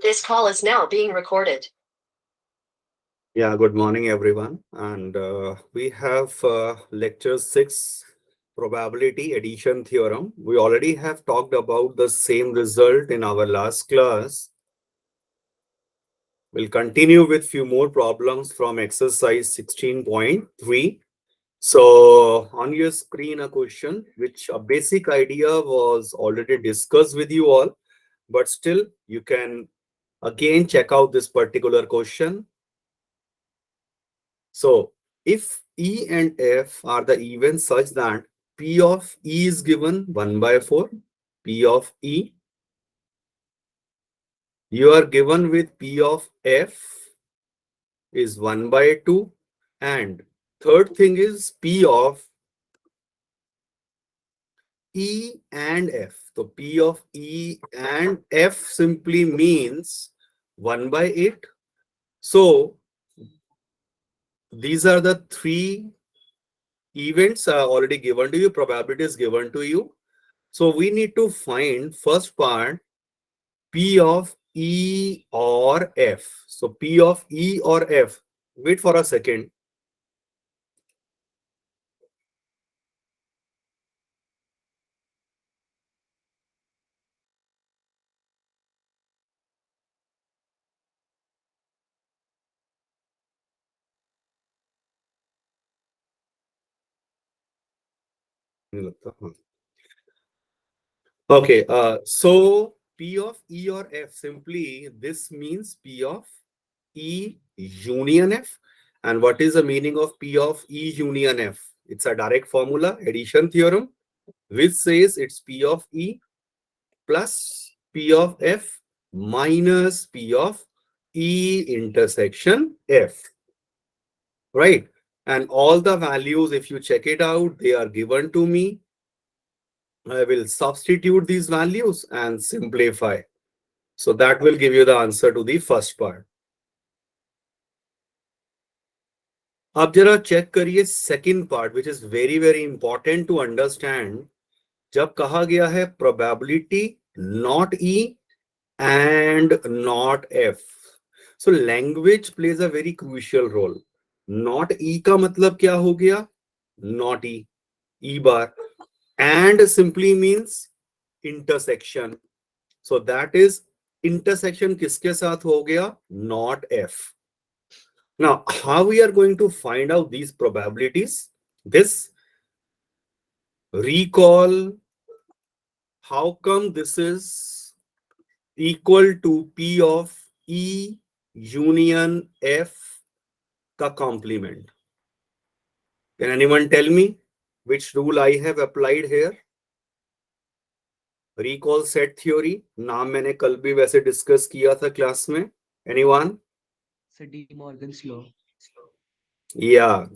This call is now being recorded. Yeah, good morning, everyone. And we have lecture 6, probability addition theorem. We already have talked about the same result in our last class. We'll continue with few more problems from exercise 16.3. So on your screen, a question which a basic idea was already discussed with you all, but still you can again check out this particular question. So if E and F are the events such that P of E is given 1 by 4, P of E, you are given with P of F is 1 by 2, and third thing is P of E and F. So P of E and F simply means 1 by 8. So these are the three events are already given to you, probability is given to you. So we need to find first part P of E or F. So P of E or F. Wait for a second. Okay, so P of E or F, simply this means P of E union F. And what is the meaning of P of E union F? It's a direct formula, addition theorem, which says it's P of E plus P of F minus P of E intersection F, right? And all the values, if you check it out, they are given to me. I will substitute these values and simplify. So that will give you the answer to the first part. अब जरा check करिए second part, which is very very important to understand. जब कहा गया है probability not E and not F, so language plays a very crucial role. Not E का मतलब क्या हो गया? Not E, E bar. And simply means intersection. So that is intersection किसके साथ हो गया? Not F. Now, how we are going to find out these probabilities? This, recall how come this is equal to P of E union F ka complement. Can anyone tell me which rule I have applied here? Recall set theory, नाम मैंने कल भी वैसे discuss किया था class में. Anyone? So De Morgan's law. Yeah,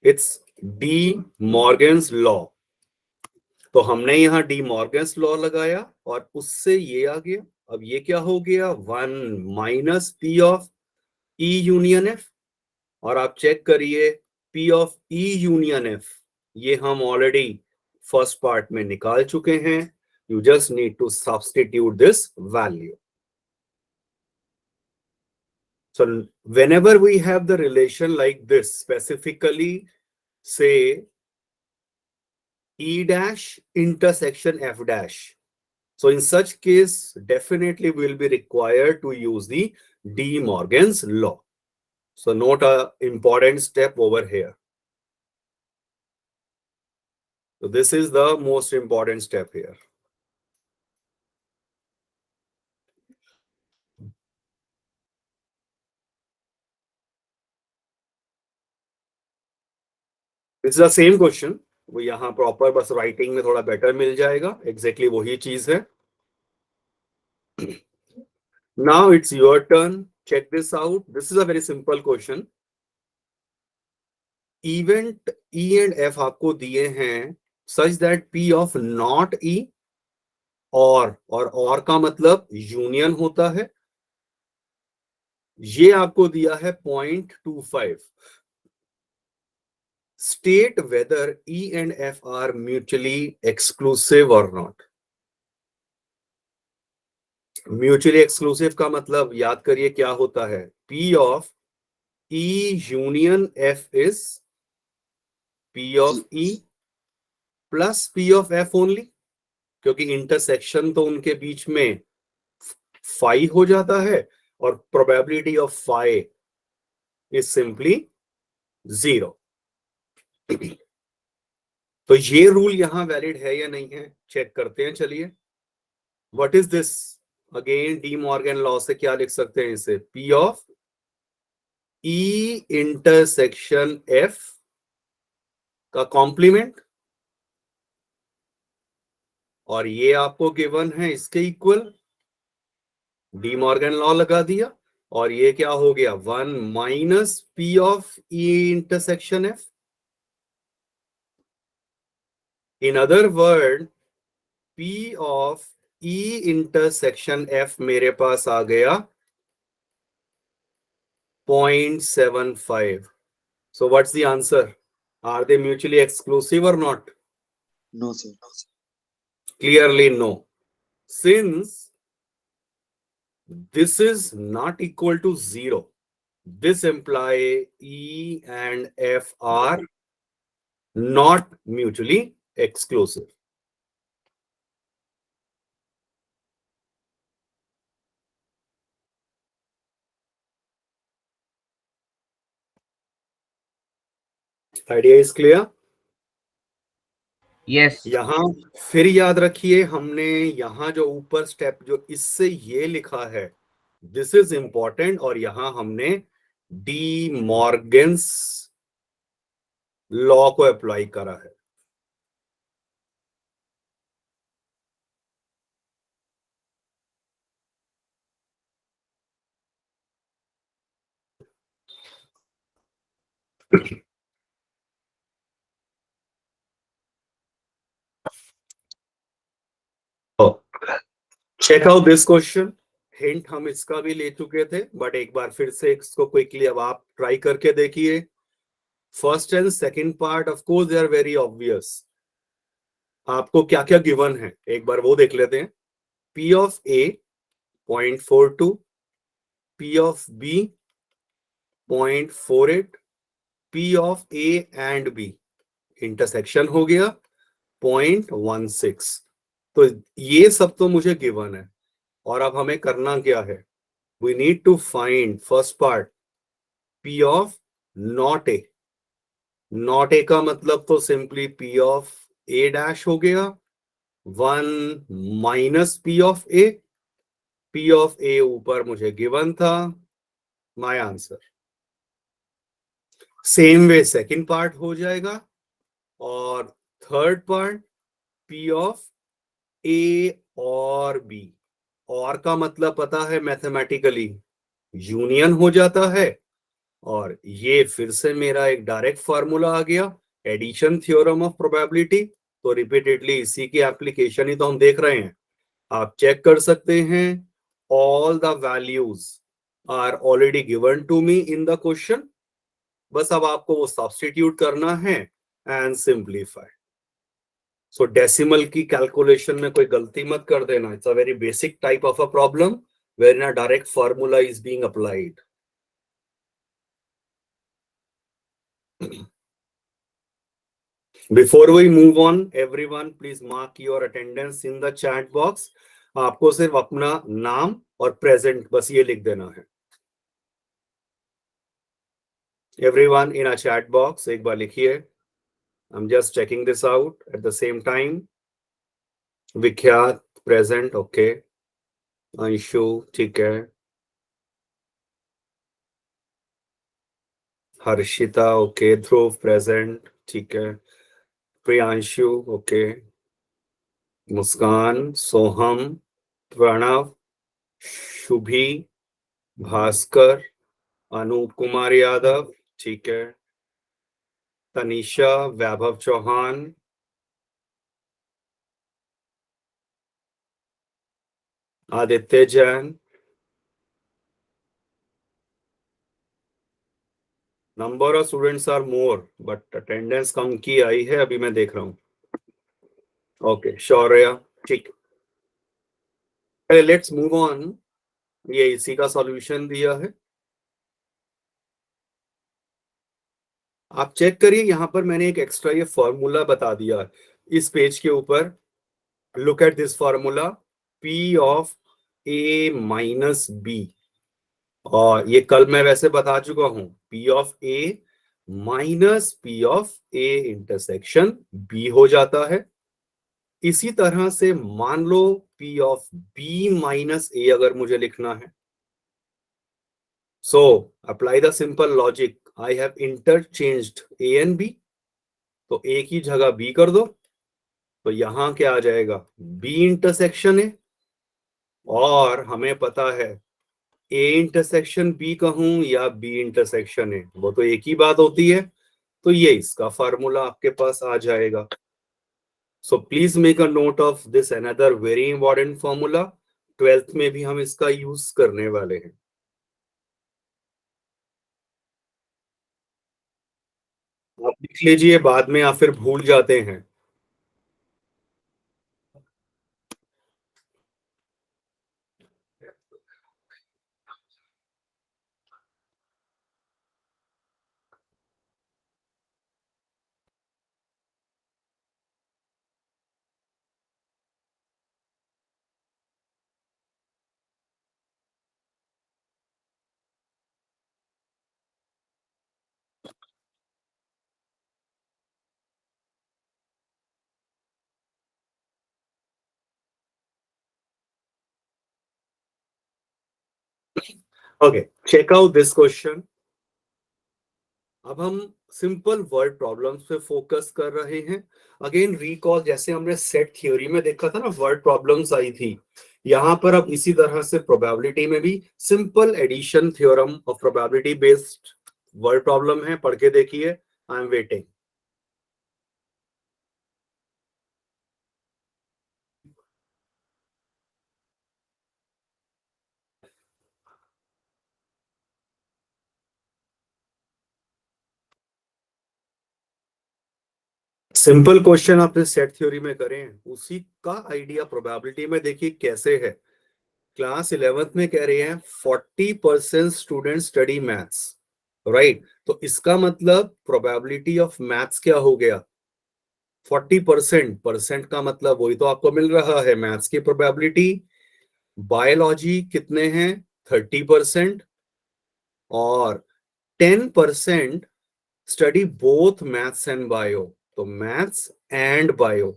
it's De Morgan's law. तो हमने यहाँ डी मॉर्गन्स लॉ लगाया और उससे ये आ गया. अब ये क्या हो गया? 1 minus P of E union F. और आप चेक करिए P of E union F, ये हम ऑलरेडी फर्स्ट पार्ट में निकाल चुके हैं. You just need to substitute this value. So whenever we have the relation like this, specifically say E dash intersection F dash. So in such case, definitely we'll be required to use the De Morgan's law. So note a important step over here. So this is the most important step here. This is the same question. वो यहाँ proper बस writing में थोड़ा better मिल जाएगा. Exactly वही चीज है. Now it's your turn. Check this out. This is a very simple question. Event E and F आपको दिए हैं such that P of not E और का मतलब यूनियन होता है. ये आपको दिया है 0.25. State whether E and F are mutually exclusive or not. Mutually exclusive का मतलब याद करिए क्या होता है, P of E union F is P of E plus P of F only, क्योंकि इंटरसेक्शन तो उनके बीच में फाई हो जाता है और probability of phi is simply 0। तो ये रूल यहां वैलिड है या नहीं है, चेक करते हैं। चलिए, what is this, again De Morgan law से क्या लिख सकते हैं इसे, P of E intersection F का कॉम्प्लीमेंट, और ये आपको गिवन है इसके इक्वल, डी मॉर्गन लॉ लगा दिया, और ये क्या हो गया, 1 minus P of E intersection F। In other word, P of E intersection F मेरे पास आ गया 0.75. So what's the answer? Are they mutually exclusive or not? No, sir. Clearly no. Since this is not equal to 0, this implies E and F are not mutually exclusive. Idea is clear? Yes. यहां फिर याद रखिए, हमने यहां जो ऊपर step जो इससे ये लिखा है, दिस इज इंपॉर्टेंट, और यहां हमने डी मॉर्गन्स लॉ को अप्लाई करा है। Check out this question. Hint हम इसका भी ले चुके थे, बट एक बार फिर से इसको क्विकली अब आप ट्राई करके देखिए। First and second part of course they are very obvious. आपको क्या क्या गिवन है एक बार वो देख लेते हैं। P of A 0.42, P of B 0.48, P of A and B intersection हो गया 0.16। तो ये सब तो मुझे गिवन है, और अब हमें करना क्या है, we need to find first part P of not A। Not A का मतलब तो simply P of A dash हो गया, 1 minus P of A। P of A ऊपर मुझे गिवन था, my answer. Same way second part हो जाएगा, और third part P of A और B। और का मतलब पता है मैथमेटिकली यूनियन हो जाता है, और ये फिर से मेरा एक डायरेक्ट फार्मूला आ गया, एडिशन थ्योरम ऑफ प्रोबेबिलिटी। तो रिपीटेडली इसी की एप्लीकेशन ही तो हम देख रहे हैं। आप चेक कर सकते हैं, all the values are already given to me in the question. बस अब आपको वो सब्स्टिट्यूट करना है एंड सिंप्लीफाई। सो डेसिमल की कैलकुलेशन में कोई गलती मत कर देना। It's a very basic type of a problem wherein a direct formula is being applied. Before we move on, everyone please mark your attendance in the chat box. आपको सिर्फ अपना नाम और प्रेजेंट बस ये लिख देना है। Everyone in a chat box एक बार लिखिए। I'm just checking this out at the same time. Vikhyat present, okay. Anshu ठीक है, हर्षिता ओके, ध्रुव प्रेजेंट ठीक है, प्रियांशु ओके, मुस्कान, सोहम, प्रणव, शुभी, भास्कर, अनूप कुमार यादव ठीक है, Tanisha, Vaibhav Chauhan, Aditya Jain. Number of students are more but attendance कम की आई है, अभी मैं देख रहा हूँ। ओके, शौर्य ठीक। Let's move on. ये इसी का सॉल्यूशन दिया है, आप चेक करिए। यहां पर मैंने एक एक्स्ट्रा ये फॉर्मूला बता दिया है इस पेज के ऊपर। Look at this formula, P of A minus B। और ये कल मैं वैसे बता चुका हूं, P of A minus P of A intersection B हो जाता है। इसी तरह से मान लो P of B minus A अगर मुझे लिखना है, so apply the simple logic, I have interchanged A and B, तो A की जगह B कर दो, तो यहां क्या आ जाएगा, B इंटरसेक्शन है। और हमें पता है A इंटरसेक्शन B कहूं या B इंटरसेक्शन है, वो तो एक ही बात होती है। तो ये इसका फार्मूला आपके पास आ जाएगा। So please make a note of this, another very important formula. 12th में भी हम इसका यूज करने वाले हैं। आप लिख लीजिए, बाद में या फिर भूल जाते हैं। Okay, check out this question. अब हम सिंपल वर्ड प्रॉब्लम्स पे फोकस कर रहे हैं। अगेन रिकॉल, जैसे हमने सेट थ्योरी में देखा था ना, वर्ड प्रॉब्लम्स आई थी। यहां पर अब इसी तरह से प्रोबेबिलिटी में भी सिंपल एडिशन थ्योरम और प्रोबेबिलिटी बेस्ड वर्ड प्रॉब्लम है, पढ़ के देखिए। I am waiting. Simple question आपने सेट थ्योरी में करें, उसी का आइडिया प्रोबेबिलिटी में देखिए कैसे है। क्लास 11th में कह रहे हैं 40% स्टूडेंट स्टडी मैथ्स, राइट। तो इसका मतलब प्रोबेबिलिटी ऑफ मैथ्स क्या हो गया, 40%। परसेंट का मतलब वही तो आपको मिल रहा है, मैथ्स की प्रोबेबिलिटी। बायोलॉजी कितने हैं, 30%। और 10% study both maths and bio, तो मैथ्स एंड बायो,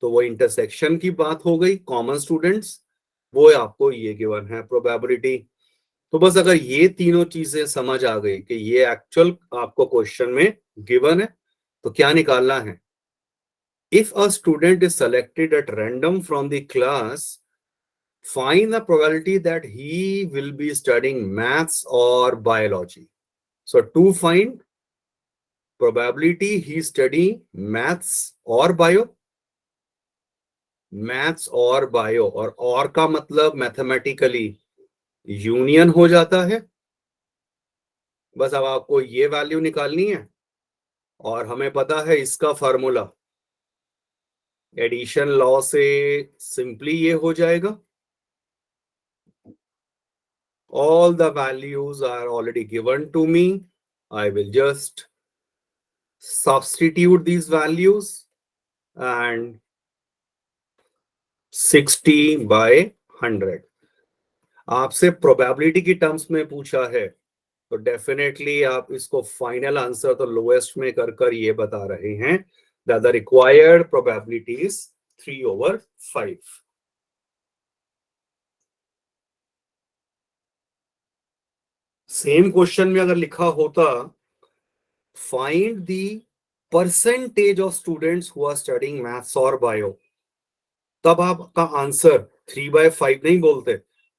तो वो इंटरसेक्शन की बात हो गई, कॉमन स्टूडेंट्स। वो आपको ये गिवन है प्रोबेबिलिटी। तो बस अगर ये तीनों चीजें समझ आ गई कि ये एक्चुअल आपको क्वेश्चन में गिवन है, तो क्या निकालना है। If a student is selected at random from the class, find the probability that he will be studying maths or biology. So to find probability he study maths or bio, maths और bio, और का मतलब mathematically union हो जाता है। बस अब आपको ये वैल्यू निकालनी है, और हमें पता है इसका फार्मूला एडिशन लॉ से सिंपली ये हो जाएगा। All the values are already given to me. I will just substitute these values, and 60/100 आपसे प्रोबेबिलिटी की टर्म्स में पूछा है, तो डेफिनेटली आप इसको फाइनल आंसर तो लोएस्ट में कर कर ये बता रहे हैं that the required probability is 3/5। Same question में अगर लिखा होता find the percentage of students who are studying maths और बायो, तब आपका आंसर 3/5 नहीं बोलते,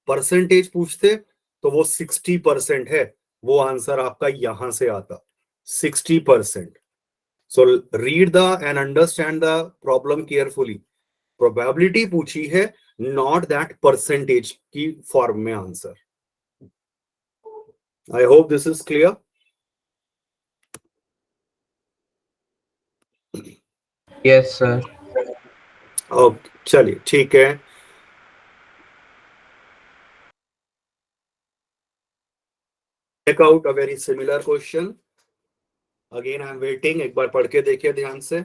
परसेंटेज पूछते, तो वो 60% है। वो आंसर आपका यहां से आता 60%। So read the end understand the problem carefully. Probability पूछी है, नॉट दैट परसेंटेज की फॉर्म में answer. I hope this is clear. Yes, sir. Okay, चलिए ठीक है। check out a very similar question. Again, I'm waiting. एक बार पढ़ के देखिए ध्यान से.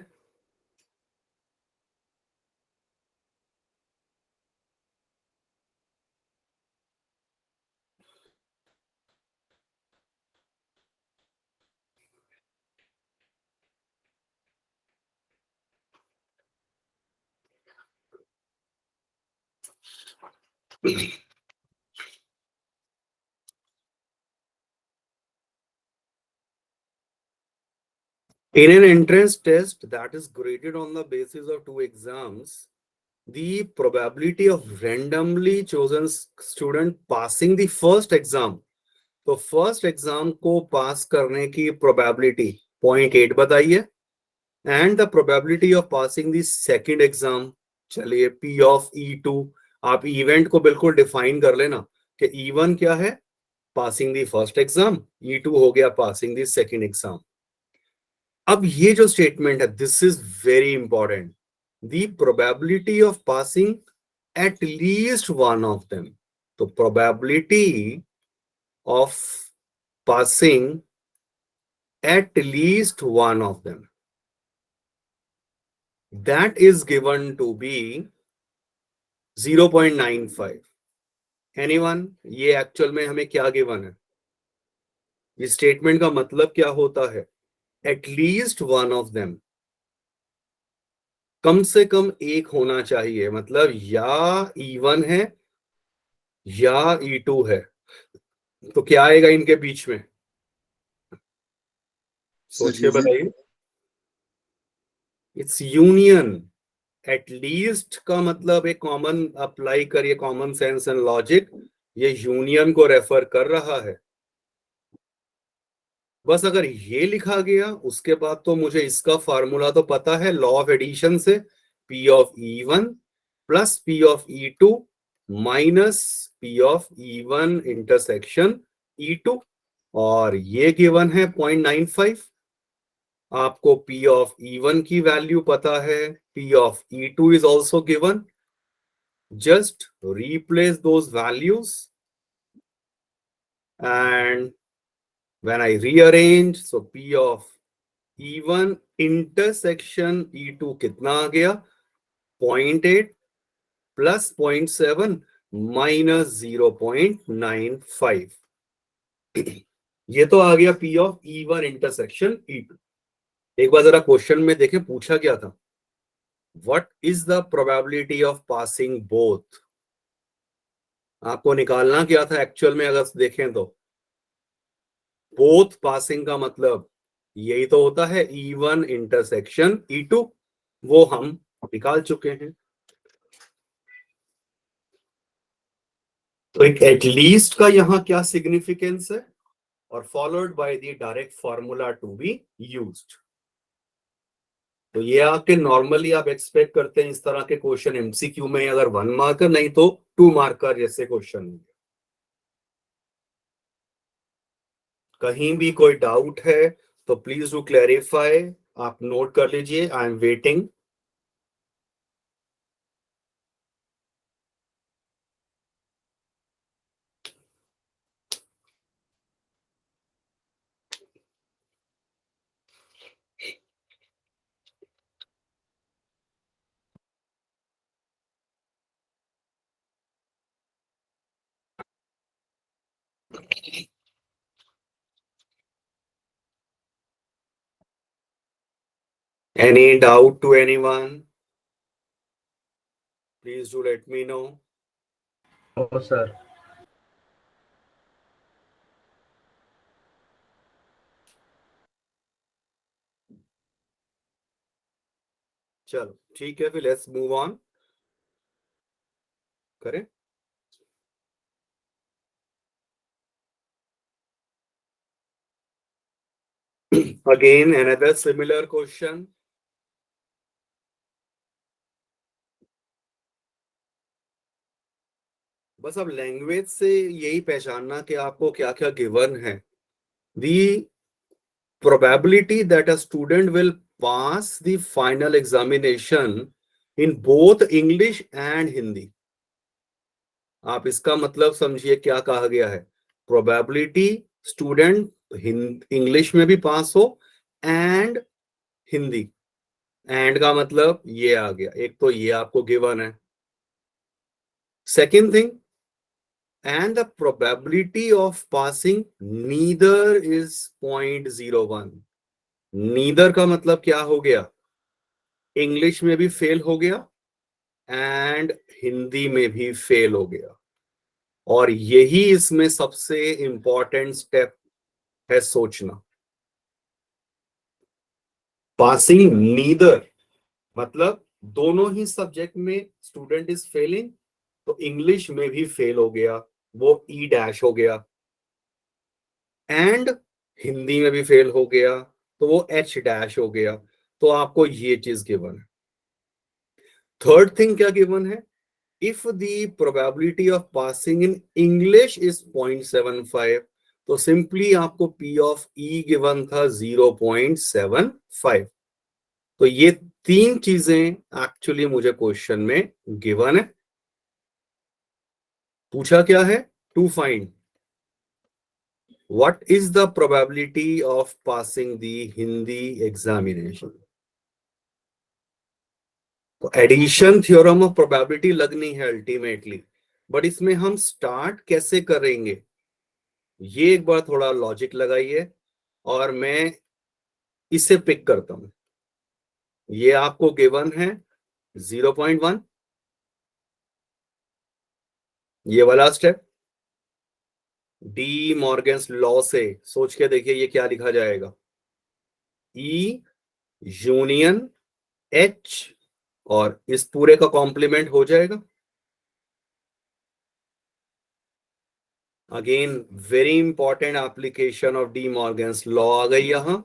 In an entrance test that is graded on the basis of two exams, the probability of randomly chosen student passing the first exam, तो first exam को पास करने की प्रोबेबिलिटी 0.8 बताइए, and the probability of passing the second exam, चलिए P of E2, आप event को बिल्कुल define कर लेना कि E1 क्या है, passing the first exam, E2 हो गया पासिंग द सेकंड एग्जाम. अब ये जो स्टेटमेंट है, this is very important, the probability of passing eight least one of them. तो probability of passing at least one of them, that is given to be 0.95. Anyone? ये actual में हमें क्या given है? इस स्टेटमेंट का मतलब क्या होता है? At least one of them, कम से कम एक होना चाहिए, मतलब या E1 है या E2 है. तो क्या आएगा इनके बीच में? सोचिए बताइए. It's union. एटलीस्ट का मतलब एक कॉमन अप्लाई करिए, कॉमन सेंस एंड लॉजिक, ये यूनियन को रेफर कर रहा है. बस अगर ये लिखा गया उसके बाद तो मुझे इसका फार्मूला तो पता है लॉ ऑफ एडिशन से, P of E1 plus P of E2 minus P of E1 intersection E2, और ये गिवन है 0.95. आपको P ऑफ E1 की वैल्यू पता है, P of E2 is also given. Just replace those values, and when I rearrange, so P of E1 intersection E2 कितना आ गया? 0.8 plus 0.7 minus 0.95. ये तो आ गया P of E1 intersection E2. एक बार जरा क्वेश्चन में देखें पूछा क्या था, What is the probability of passing both? आपको निकालना क्या था एक्चुअल में, अगर देखें तो बोथ पासिंग का मतलब यही तो होता है E1 इंटरसेक्शन E2, वो हम निकाल चुके हैं. तो एक एटलीस्ट का यहां क्या सिग्निफिकेंस है, और followed by the direct formula to be used. तो ये आपके नॉर्मली आप एक्सपेक्ट करते हैं इस तरह के क्वेश्चन एमसीक्यू में, अगर 1 मार्कर नहीं तो 2 मार्कर जैसे क्वेश्चन होंगे. कहीं भी कोई डाउट है तो प्लीज डू क्लैरिफाई, आप नोट कर लीजिए. I am waiting. Any doubt to anyone? Please do let me know. No, sir. चलो ठीक है, फिर लेट्स मूव ऑन करें. Again, another similar question. बस अब लैंग्वेज से यही पहचानना कि आपको क्या क्या गिवन है. The probability that a student will pass the final examination in both English and Hindi. आप इसका मतलब समझिए क्या कहा गया है. Probability स्टूडेंट इंग्लिश में भी पास हो एंड हिंदी। एंड का मतलब ये आ गया, एक तो ये आपको गिवन है। Second thing, and the probability of passing neither is 0.01। neither का मतलब क्या हो गया, इंग्लिश में भी फेल हो गया एंड हिंदी में भी फेल हो गया। और यही इसमें सबसे इंपॉर्टेंट स्टेप है सोचना। पासिंग नीदर मतलब दोनों ही सब्जेक्ट में स्टूडेंट इज फेलिंग, तो इंग्लिश में भी फेल हो गया, वो ई डैश हो गया, एंड हिंदी में भी फेल हो गया तो वो एच डैश हो गया। तो आपको ये चीज गिवन है। थर्ड थिंग क्या गिवन है, if the probability of passing in English is 0.75, तो सिंपली आपको पी ऑफ ई गिवन था 0.75। तो ये तीन चीजें एक्चुअली मुझे क्वेश्चन में गिवन है। पूछा क्या है, to find what is the probability of passing the Hindi examination। तो एडिशन थ्योरम ऑफ प्रोबेबिलिटी लगनी है अल्टीमेटली, बट इसमें हम स्टार्ट कैसे करेंगे ये एक बार थोड़ा लॉजिक लगाइए, और मैं इसे पिक करता हूं। ये आपको गिवन है 0.1, ये वाला स्टेप डी मॉर्गन्स लॉ से सोच के देखिए ये क्या लिखा जाएगा, ई यूनियन एच, और इस पूरे का कॉम्प्लीमेंट हो जाएगा। Again very important application of De Morgan's law आ गई यहां।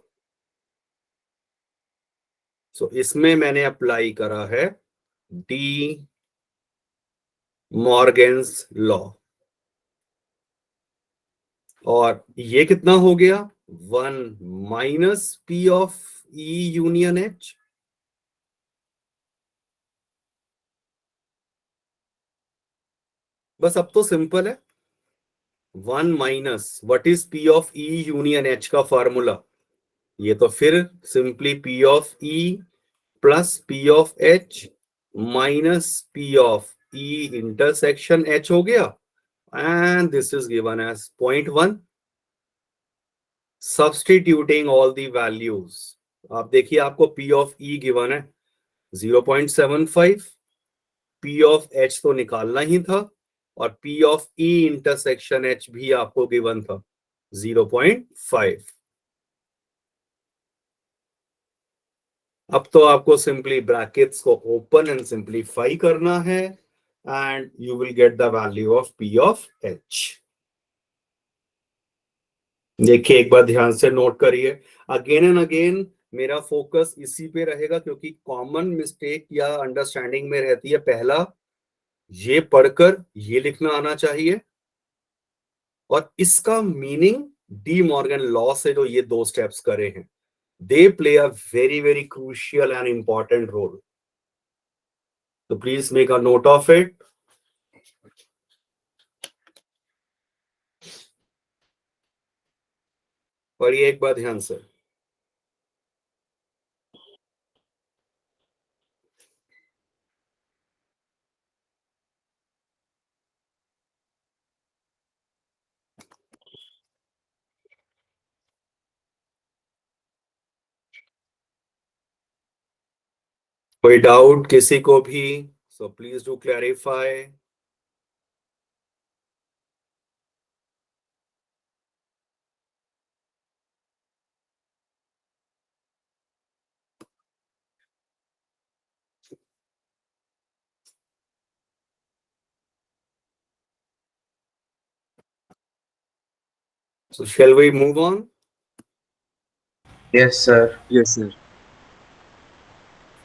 सो इसमें मैंने अप्लाई करा है डी मॉर्गन्स लॉ, और ये कितना हो गया, 1 minus P of E union H. बस अब तो सिंपल है, 1 minus what is P of E union H का फॉर्मूला, ये तो फिर simply P of E plus P of H minus P of E intersection H हो गया, and this is given as 0.1। Substituting all the values, आप देखिए आपको P of E given है 0.75, पी ऑफ एच तो निकालना ही था, और P of E intersection H भी आपको गिवन था 0.5। अब तो आपको सिंपली ब्रैकेट्स को ओपन एंड सिंप्लीफाई करना है, and you will get the value of P of H. देखिए एक बार ध्यान से नोट करिए, अगेन एंड अगेन मेरा फोकस इसी पे रहेगा, क्योंकि कॉमन मिस्टेक या अंडरस्टैंडिंग में रहती है, पहला ये पढ़कर ये लिखना आना चाहिए, और इसका मीनिंग डी मॉर्गन लॉ से जो ये दो स्टेप्स करे हैं, they play a very very crucial and important role, so please make a note of it। पढ़िए एक बार ध्यान से, कोई डाउट किसी को भी, so please do clarify. So shall we move on? Yes, sir. Yes, sir.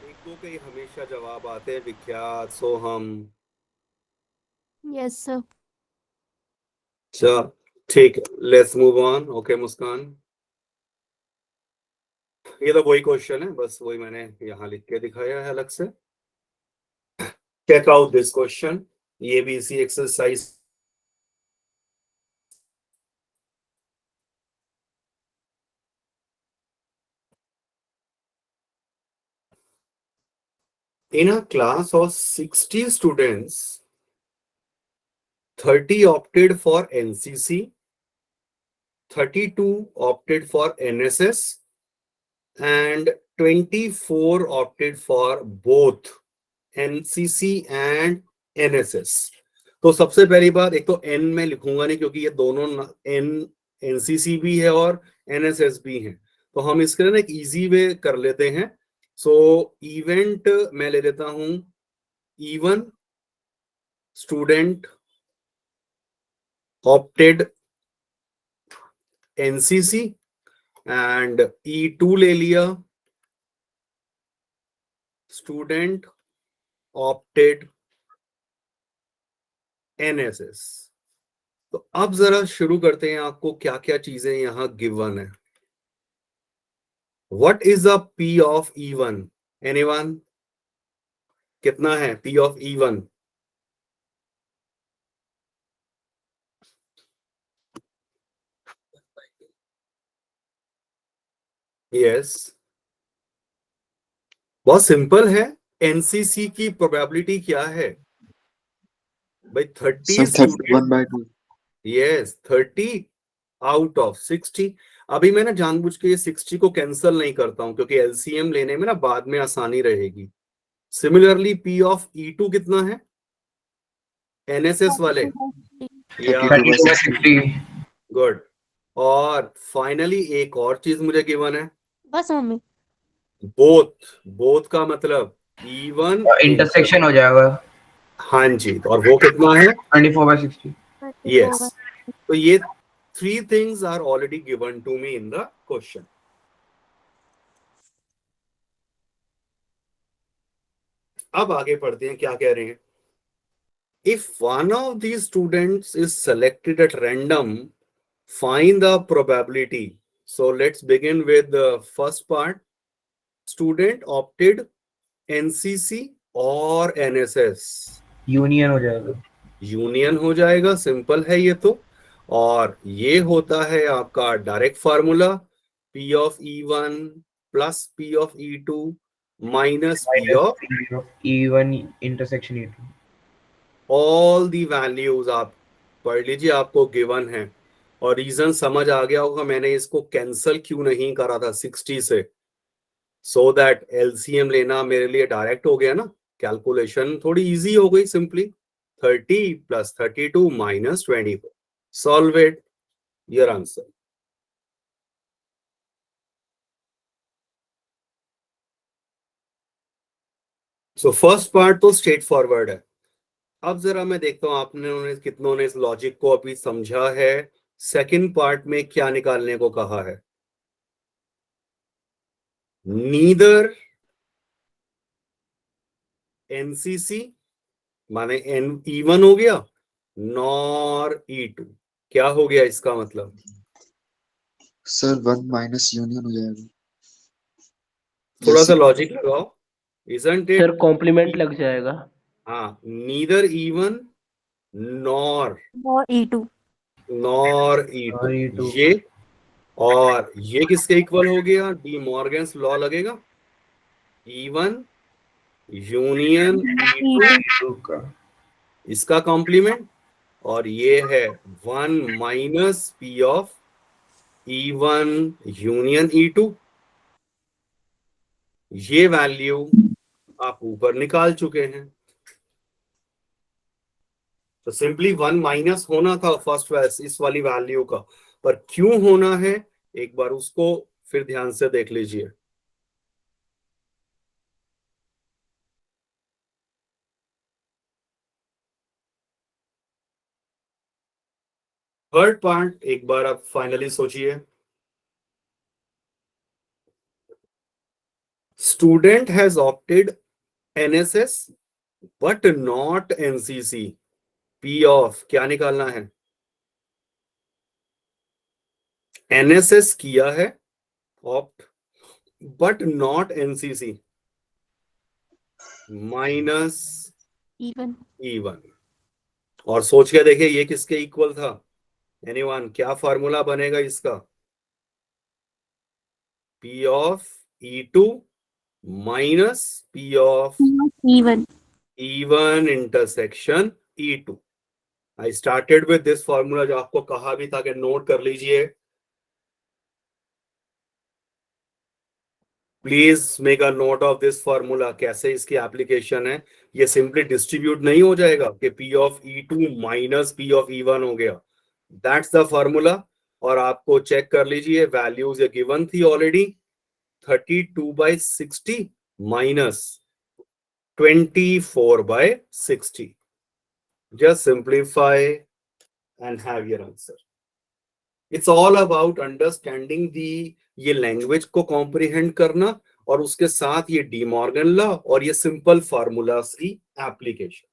एक दो के ही हमेशा जवाब आते हैं, विख्यात, सोहम। Yes, sir. चल ठीक है, लेट्स मूव ऑन। ओके मुस्कान, ये तो वही क्वेश्चन है, बस वही मैंने यहाँ लिख के दिखाया है अलग से। चेक आउट दिस क्वेश्चन, ये भी इसी exercise In a class of 60 students, 30 opted for NCC, 32 opted for NSS, and 24 opted for both NCC and NSS. तो सबसे पहली बात, एक तो N में लिखूंगा नहीं क्योंकि ये दोनों NCC भी है और NSS भी है, तो हम इसके लिए ना एक इजी वे कर लेते हैं. सो इवेंट मैं ले लेता हूं E1 student opted NCC and E2 ले लिया स्टूडेंट opted NSS. तो अब जरा शुरू करते हैं, आपको क्या क्या चीजें यहां गिवन है. What is the P of E1? Anyone? कितना है P ऑफ E1? यस, बहुत सिंपल है. एनसीसी की प्रोबेबिलिटी क्या है भाई? 30 स्टूडेंट. Yes, 30 out of 60. अभी मैं ना जानबूझ के ये 60 को कैंसिल नहीं करता हूं क्योंकि एलसीएम लेने में ना बाद में आसानी रहेगी. सिमिलरली P ऑफ E2 कितना है एनएसएस वाले? गुड. और फाइनली एक और चीज मुझे गिवन है, बस मम्मी. बोथ का मतलब E1 इंटरसेक्शन हो जाएगा. हाँ जी, और वो कितना है? 24/60. यस. तो ये 3 things are already given to me in the question. अब आगे पढ़ते हैं, क्या कह रहे हैं. If one of these students is selected at random, find the probability. So let's begin with the first part. Student opted NCC or NSS? Union हो जाएगा. यूनियन हो जाएगा, सिंपल है ये तो. और ये होता है आपका direct formula, P of E1 plus P of E2 minus P of E1 intersection E2. All the values आप पढ़ लीजिए, आपको गिवन है. और रीजन समझ आ गया होगा मैंने इसको कैंसल क्यों नहीं करा था 60 से. सो दैट एलसीएम लेना मेरे लिए डायरेक्ट हो गया ना, कैलकुलेशन थोड़ी इजी हो गई. Simply 30 plus 32 minus 24. Solve it. Your answer. So first part तो स्ट्रेट फॉरवर्ड है. अब जरा मैं देखता हूं आपने कितनों ने इस लॉजिक को अभी समझा है. सेकंड पार्ट में क्या निकालने को कहा है? नीदर एनसीसी माने E1 हो गया, नॉर E2. क्या हो गया इसका मतलब? सर 1 माइनस यूनियन हो जाएगा. थोड़ा सा लॉजिक लगाओ. Isn't it? सर कॉम्प्लीमेंट लग जाएगा. हाँ, neither E1 nor E2. Nor E2. ये और ये किसके इक्वल हो गया? डी मॉर्गन्स लॉ लगेगा. E1 यूनियन E2 का इसका कॉम्प्लीमेंट, और ये है 1 minus P of E1 union E2. ये वैल्यू आप ऊपर निकाल चुके हैं. तो सिंपली 1 माइनस होना था फर्स्ट वैल्यू इस वाली वैल्यू का, पर क्यों होना है एक बार उसको फिर ध्यान से देख लीजिए. थर्ड पार्ट एक बार आप फाइनली सोचिए. Student has opted NSS but not NCC. P of क्या निकालना है? NSS किया है opt but not NCC minus E1. और सोच के देखिए ये किसके इक्वल था? एनीवन? क्या फार्मूला बनेगा इसका? P of E2 minus P of E1. E1 intersection E2. I started with this formula, जो आपको कहा भी था कि नोट कर लीजिए. Please make a note of this formula. कैसे इसकी एप्लीकेशन है, ये सिंपली डिस्ट्रीब्यूट नहीं हो जाएगा कि P of E2 minus P of E1 हो गया. That's the formula. और आपको चेक कर लीजिए, वैल्यूज ये गिवन थी already. 32/60 minus 24/60. Just simplify and have your answer. It's all about understanding ये लैंग्वेज को कॉम्प्रिहेंड करना और उसके साथ ये डी मॉर्गन लॉ और ये सिंपल फार्मूलास की एप्लीकेशन.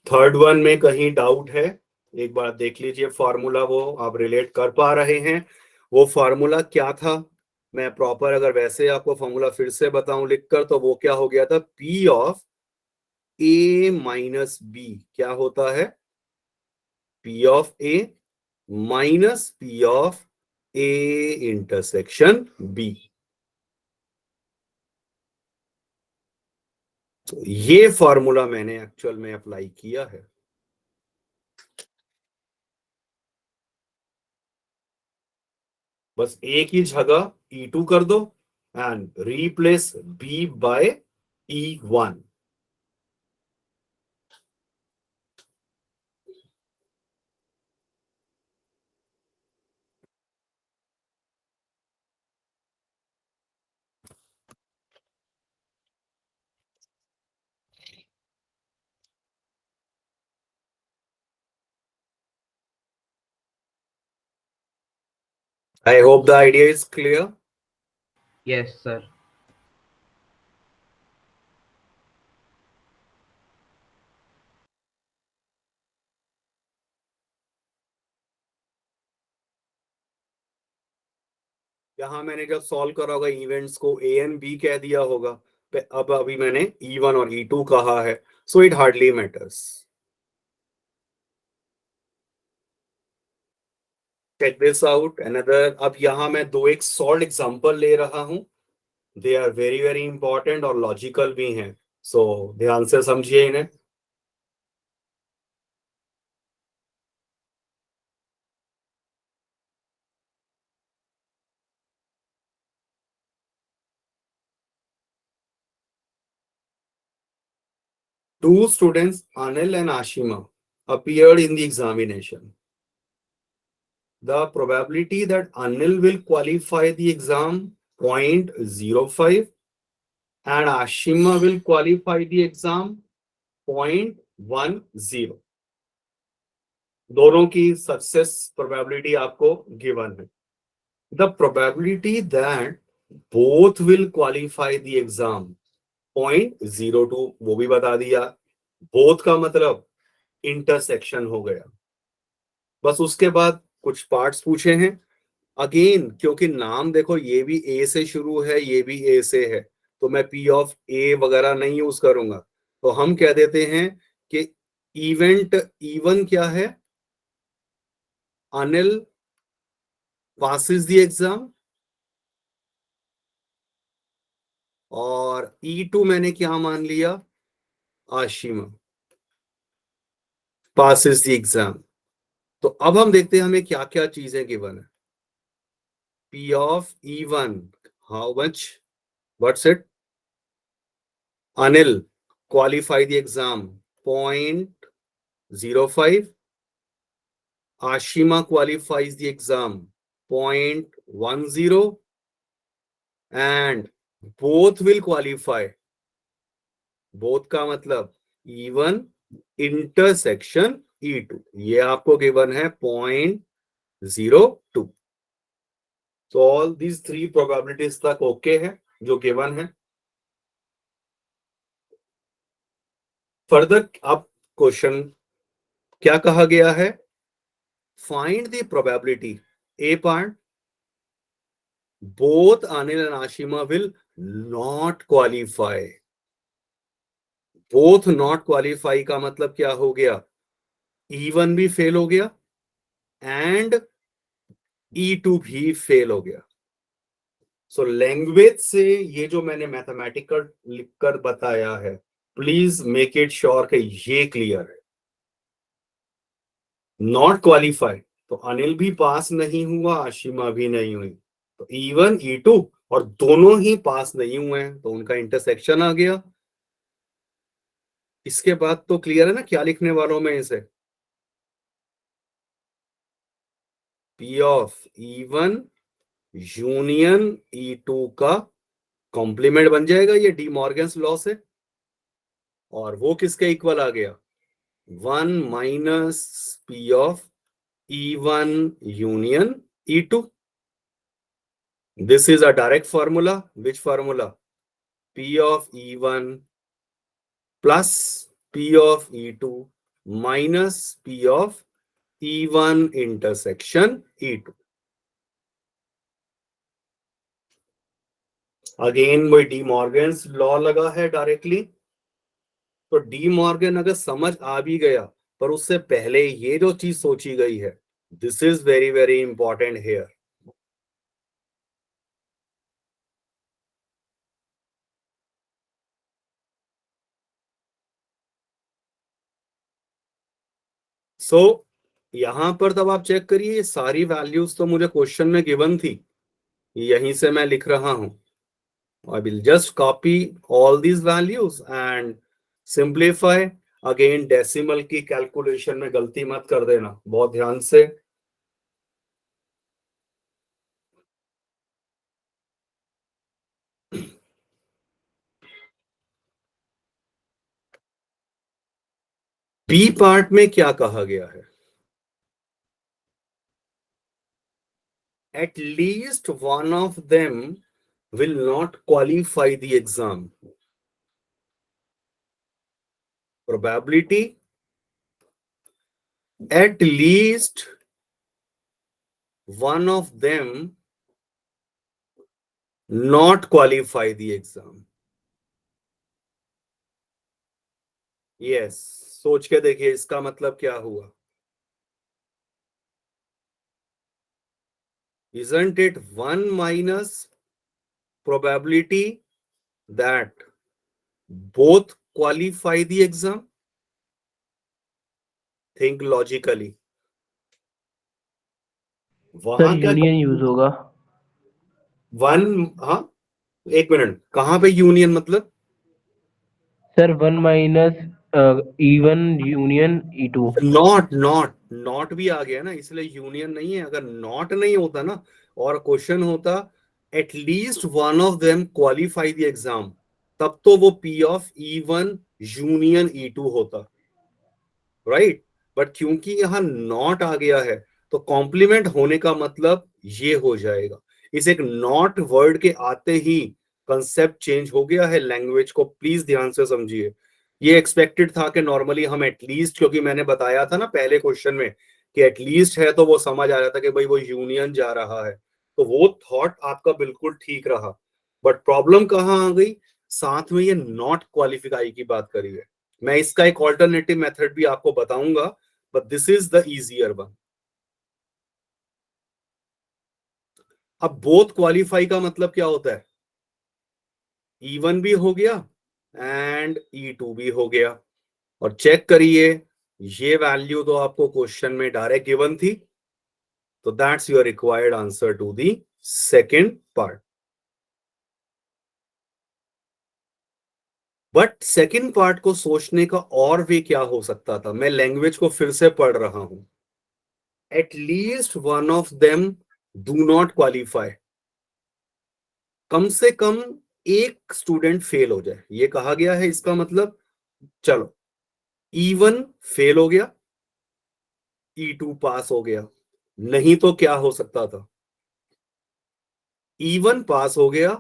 थर्ड वन में कहीं डाउट है, एक बार देख लीजिए फार्मूला, वो आप रिलेट कर पा रहे हैं. वो फार्मूला क्या था, मैं प्रॉपर अगर वैसे आपको फॉर्मूला फिर से बताऊं लिखकर, तो वो क्या हो गया था, P of A minus B क्या होता है, P of A minus P of A intersection B. तो ये फॉर्मूला मैंने एक्चुअल में अप्लाई किया है. बस एक ही जगह E2 कर दो and replace B by E1. I hope the idea is clear. Yes, sir. यहां मैंने जब सॉल्व करा होगा इवेंट्स को A एंड B कह दिया होगा, अब अभी मैंने E1 और E2 कहा है, so it hardly matters. Check this out another. अब यहां मैं दो एक सॉल्व एग्जांपल ले रहा हूं. They are very very important और लॉजिकल भी हैं, सो ध्यान से समझिए इन्हें. Two students, Anil and Ashima, appeared in the examination. The probability that Anil will qualify the exam 0.05 and Ashima will qualify the exam 0.10. दोनों की सक्सेस प्रोबेबिलिटी आपको गिवन है. The probability that both will qualify the exam 0.02, वो भी बता दिया. Both का मतलब इंटरसेक्शन हो गया. बस उसके बाद कुछ पार्ट्स पूछे हैं. अगेन क्योंकि नाम देखो, ये भी ए से शुरू है, ये भी ए से है, तो मैं P ऑफ ए वगैरह नहीं यूज करूंगा. तो हम कह देते हैं कि इवेंट E1 क्या है, अनिल पासिस द एग्जाम, और E2 मैंने क्या मान लिया, आशिमा पासिस द एग्जाम. तो अब हम देखते हैं हमें क्या क्या चीजें गिवन है. P of E1, how much, what's it, Anil qualify the exam 0.05, Ashima qualifies the exam 0.10, and both will qualify. Both का मतलब E1 इंटरसेक्शन E2, ये आपको गिवन है 0.02. तो ऑल दीज थ्री प्रोबेबिलिटीज तक ओके है जो गिवन है. फर्दर अब क्वेश्चन क्या कहा गया है, find the probability, A part, both Anil and Ashima will not qualify. Both not qualify का मतलब क्या हो गया, E1 भी फेल हो गया एंड E2 भी फेल हो गया। सो लैंग्वेज से ये जो मैंने मैथमेटिकल लिखकर बताया है, प्लीज मेक इट श्योर कि ये क्लियर है। नॉट क्वालिफाई, तो अनिल भी पास नहीं हुआ, आशिमा भी नहीं हुई, तो E1 E2 और दोनों ही पास नहीं हुए हैं, तो उनका इंटरसेक्शन आ गया। इसके बाद तो क्लियर है ना क्या लिखने वालों में इसे? P of E1 union E2 का कॉम्प्लीमेंट बन जाएगा ये डी मॉर्गन्स लॉ से, और वो किसके इक्वल आ गया? 1 minus P of E1 union E2। This is a direct formula. Which formula? P of E1 plus P of E2 minus P of E1 intersection E2। Again वही D Morgan's law लगा है directly. तो De Morgan अगर समझ आ भी गया, पर उससे पहले ये जो चीज सोची गई है, this is very very important here. So यहां पर तब आप चेक करिए, सारी वैल्यूज तो मुझे क्वेश्चन में गिवन थी, यहीं से मैं लिख रहा हूं। I will just copy all these values and simplify। Again decimal की कैलकुलेशन में गलती मत कर देना, बहुत ध्यान से। बी पार्ट में क्या कहा गया है? At least one of them will not qualify the exam। Probability at least one of them not qualify the exam। Yes, सोच के देखिए इसका मतलब क्या हुआ। Isn't it 1 minus probability that both qualify the exam? Think logically। Sir वहां क्या union use होगा। 1, हाँ एक मिनट, कहां पे यूनियन मतलब? Sir 1 minus E1 union E2। Not भी आ गया ना, इसलिए यूनियन नहीं है। अगर नॉट नहीं होता ना और क्वेश्चन होता at least one of them qualify the exam, तब तो वो P of E1 union E2 होता, राइट। बट क्योंकि यहाँ नॉट आ गया है, तो कॉम्प्लीमेंट होने का मतलब ये हो जाएगा। इस एक नॉट वर्ड के आते ही कंसेप्ट चेंज हो गया है लैंग्वेज को, प्लीज ध्यान से समझिए। ये एक्सपेक्टेड था कि नॉर्मली हम एटलीस्ट, क्योंकि मैंने बताया था ना पहले क्वेश्चन में कि एटलीस्ट है, तो वो समझ आ जाता कि भाई वो यूनियन जा रहा है, तो वो थॉट आपका बिल्कुल ठीक रहा। बट प्रॉब्लम कहाँ आ गई? साथ में ये नॉट क्वालिफाई की बात करी है। मैं इसका एक ऑल्टरनेटिव मेथड भी आपको बताऊंगा, but this is the easier one. अब बोथ क्वालिफाई का मतलब क्या होता है? E1 भी हो गया एंड E2 भी हो गया। और चेक करिए, ये वैल्यू तो आपको क्वेश्चन में डायरेक्ट गिवन थी, तो that's your required answer to the second part. But second part को सोचने का और वे क्या हो सकता था? मैं लैंग्वेज को फिर से पढ़ रहा हूं। At least one of them do not qualify, कम से कम एक स्टूडेंट फेल हो जाए, ये कहा गया है। इसका मतलब चलो E1 फेल हो गया, E2 पास हो गया, नहीं तो क्या हो सकता था? E1 पास हो गया,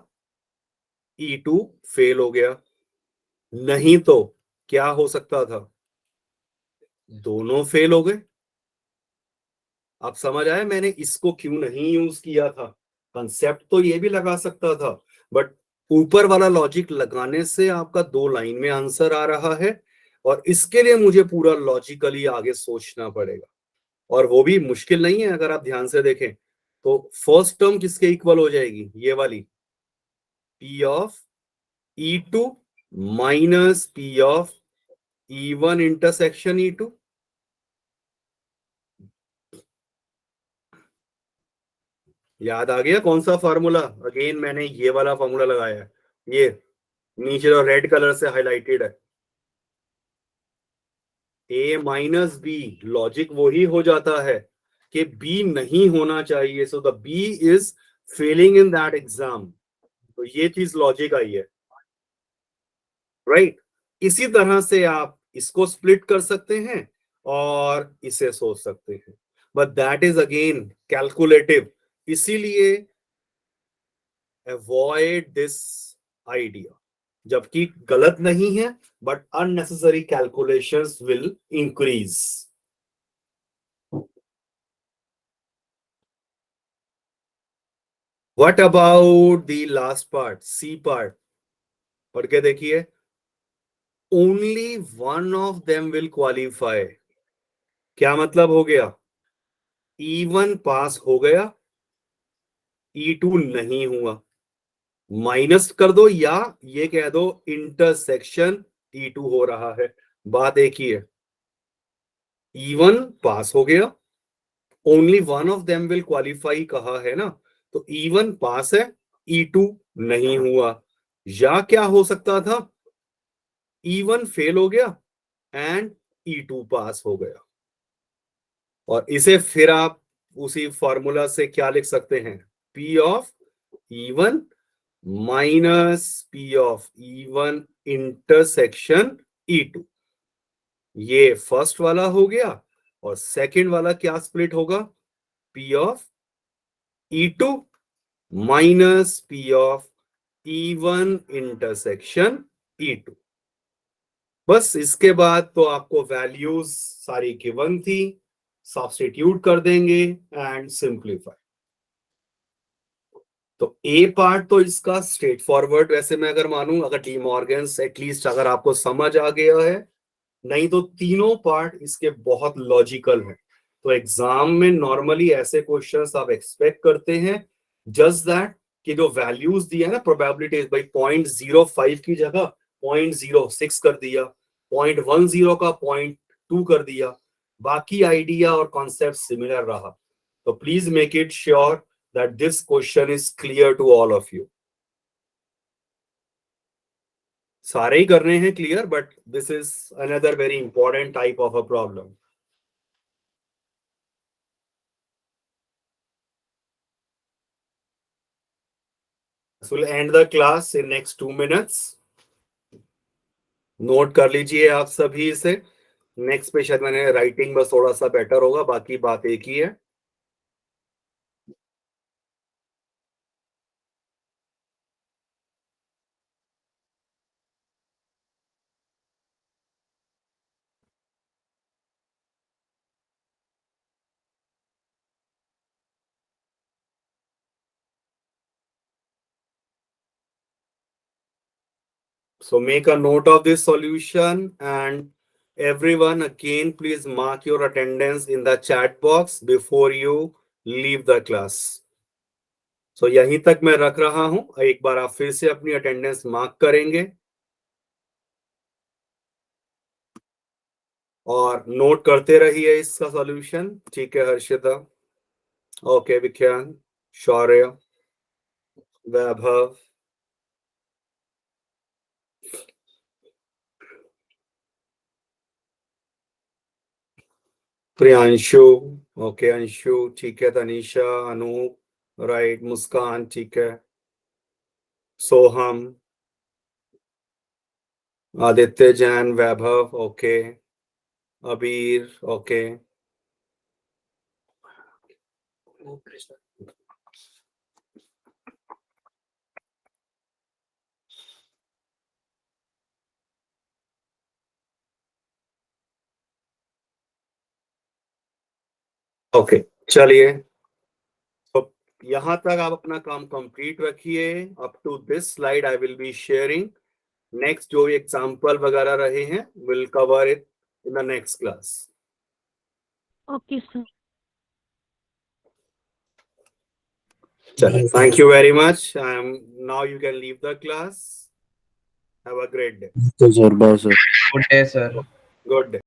E2 फेल हो गया, नहीं तो क्या हो सकता था? दोनों फेल हो गए। आप समझ आया मैंने इसको क्यों नहीं यूज किया था? कंसेप्ट तो ये भी लगा सकता था, बट ऊपर वाला लॉजिक लगाने से आपका 2 लाइन में आंसर आ रहा है, और इसके लिए मुझे पूरा लॉजिकली आगे सोचना पड़ेगा। और वो भी मुश्किल नहीं है, अगर आप ध्यान से देखें तो फर्स्ट टर्म किसके इक्वल हो जाएगी, ये वाली, P of E2 minus P of E1 intersection E2। याद आ गया कौन सा फॉर्मूला? अगेन मैंने ये वाला फॉर्मूला लगाया है, ये नीचे जो रेड कलर से हाईलाइटेड है, A माइनस बी, लॉजिक वही हो जाता है कि B नहीं होना चाहिए, so the B is Fehling in that exam. तो ये चीज लॉजिक आई है, राइट? इसी तरह से आप इसको स्प्लिट कर सकते हैं और इसे सोच सकते हैं, but that is again calculative, इसीलिए अवॉइड दिस आइडिया। जबकि गलत नहीं है, but unnecessary calculations will increase. What about the last part, C part? पढ़ के देखिए, only one of them will qualify. क्या मतलब हो गया? E1 पास हो गया, E2 नहीं हुआ, माइनस कर दो या ये कह दो इंटरसेक्शन E2 हो रहा है। बात एक ही है, E1 पास हो गया, only one of them will qualify कहा है ना, तो E1 पास है, E2 नहीं हुआ। या क्या हो सकता था, E1 फेल हो गया एंड E2 पास हो गया। और इसे फिर आप उसी फॉर्मूला से क्या लिख सकते हैं, P of E1 minus P of E1 intersection E2। ये फर्स्ट वाला हो गया, और सेकंड वाला क्या स्प्लिट होगा, P of E2 minus P of E1 intersection E2। बस इसके बाद तो आपको वैल्यूज सारी गिवन थी, सब्स्टिट्यूट कर देंगे एंड सिंप्लीफाई। तो ए पार्ट तो इसका स्ट्रेट फॉरवर्ड, वैसे मैं अगर मानूं, अगर डी मॉर्गन्स एटलीस्ट अगर आपको समझ आ गया है, नहीं तो तीनों पार्ट इसके बहुत लॉजिकल है। तो एग्जाम में नॉर्मली ऐसे क्वेश्चंस आप एक्सपेक्ट करते हैं, जस्ट दैट कि जो वैल्यूज दिया है ना प्रोबेबिलिटी, भाई 0.05 की जगह 0.06 कर दिया, 0.10 का 0.2 कर दिया, बाकी आइडिया और कॉन्सेप्ट सिमिलर रहा। तो please make it sure that this question is clear to all of you. सारे ही करने हैं clear, but this is another very important type of a problem. We'll end the class in next 2 minutes. Note कर लीजिए आप सभी इसे। Next पे शायद मैंने राइटिंग बस थोड़ा सा बेटर होगा, बाकी बात एक ही है। So make a note of this solution, and everyone again please mark your attendance in the chat box before you leave the class. So यहीं तक मैं रख रहा हूं, एक बार आप फिर से अपनी अटेंडेंस मार्क करेंगे और नोट करते रहिए इसका सॉल्यूशन। ठीक है हर्षिता, ओके, विख्यान, शौर्य, वैभव, प्रियांशु, ओके, अंशु, ठीक है, तनीषा, अनूप, राइट, मुस्कान, ठीक है, Soham, Aditya Jain, Vaibhav, okay, Abeer, okay, okay, चलिए, तो यहां तक आप अपना काम कंप्लीट रखिए। Up to this slide I will be sharing. Next जो एग्जाम्पल वगैरह रहे हैं, will cover it in the next class. Okay, sir. Chalo, thank you very much. Now you can leave the class. Have a great day. Okay, sir. Bye, sir. Good day, sir. Good day.